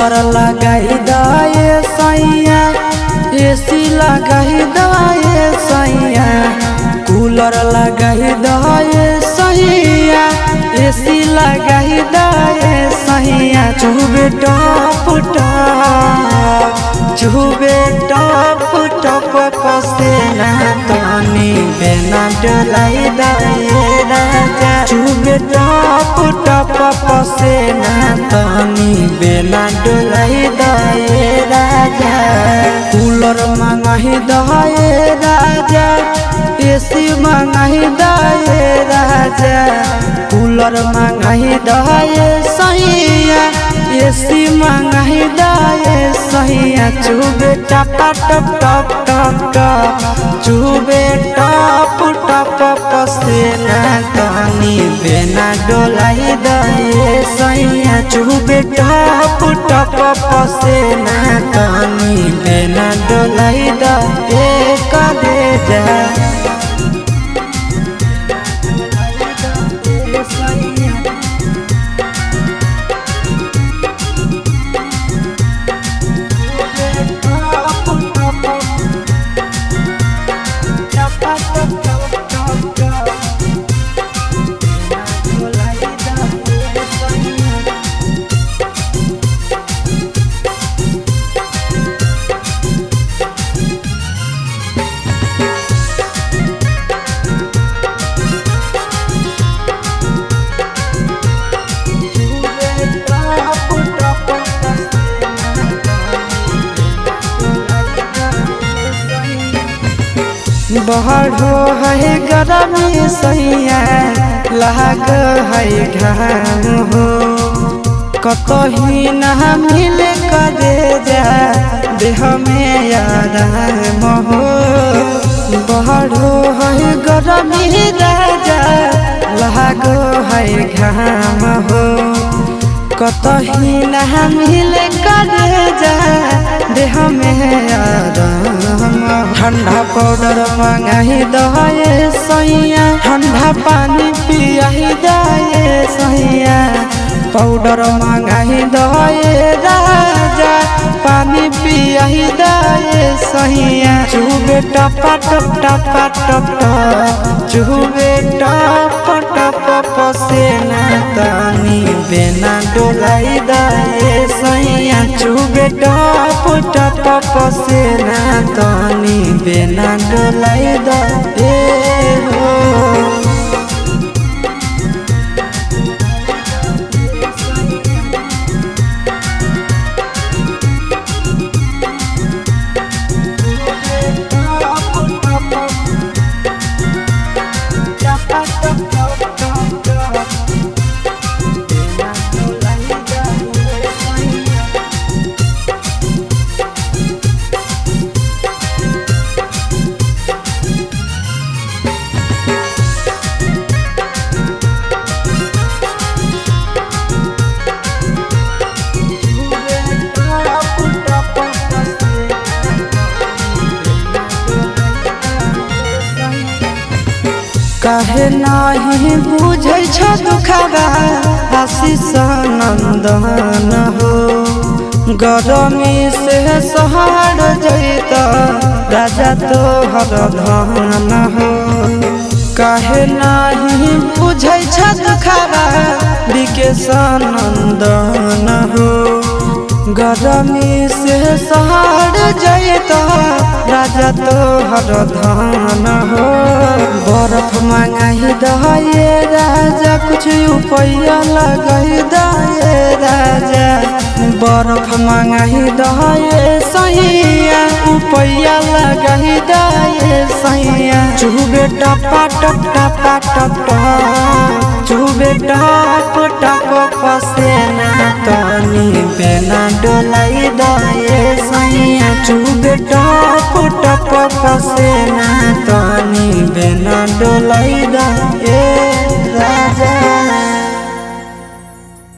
Cooler लगाई दाए सैया एसी लगाई दाए सैया कूलर लगाई दाए सैया एसी लगाई दाए सैया चुबे टप टप पसेना तनी बेना डोलाई दाए राजा चुबे टप पसेना तनी बेना डोलाई दाए राजा कूलर मंगाही दाए राजा एसी मंगाही दाए राजा कूलर मंगाही दाए सैया एसी मंगाही दाए सैया चुबे टप चुबे टप पसेना तनी बेना डोलाई दाए सैया चुबे टप पसेना तनी बेना डोलाई दाए कलेजा बहरो है गरमी सैया लाग है घाम हो कतही न मिल करे जा देह में आराम हो बहरो है गरमी राजा लाग है घाम हो कतही न मिल करे जा देह में आराम ठंडा पाउडर मंगाही दाए सैया ठंडा पानी पियाही दाए सैया पाउडर मंगाही दाए राजा पानी पियाही दाए सैया चुबे टप चुबे टप पसेना तनी बेना डोलाई दाए सैया चुबे टप पसेना तनी बेना डोलाई दाए हो काहे नहीं बुझै छ दुखबा आशीष नंदन हो गरमी से सहर जैत राजा तोहर धन हो काहे नहीं बुझै छ दुखबा विकेश नंदन हो गरमी से सहर जैत राजा तोहर धन हो बर्फ मंगाही दाए राजा कुछ उपाय लगाई दाए राजा बर्फ मंगाही दाए सैया उपाय लगाई दाए सैया चुबे टप चुबे टप पसेना तनी बेना डोलाई दाए सैया चुबे टप पसेना तनी बेना डोलाई दा।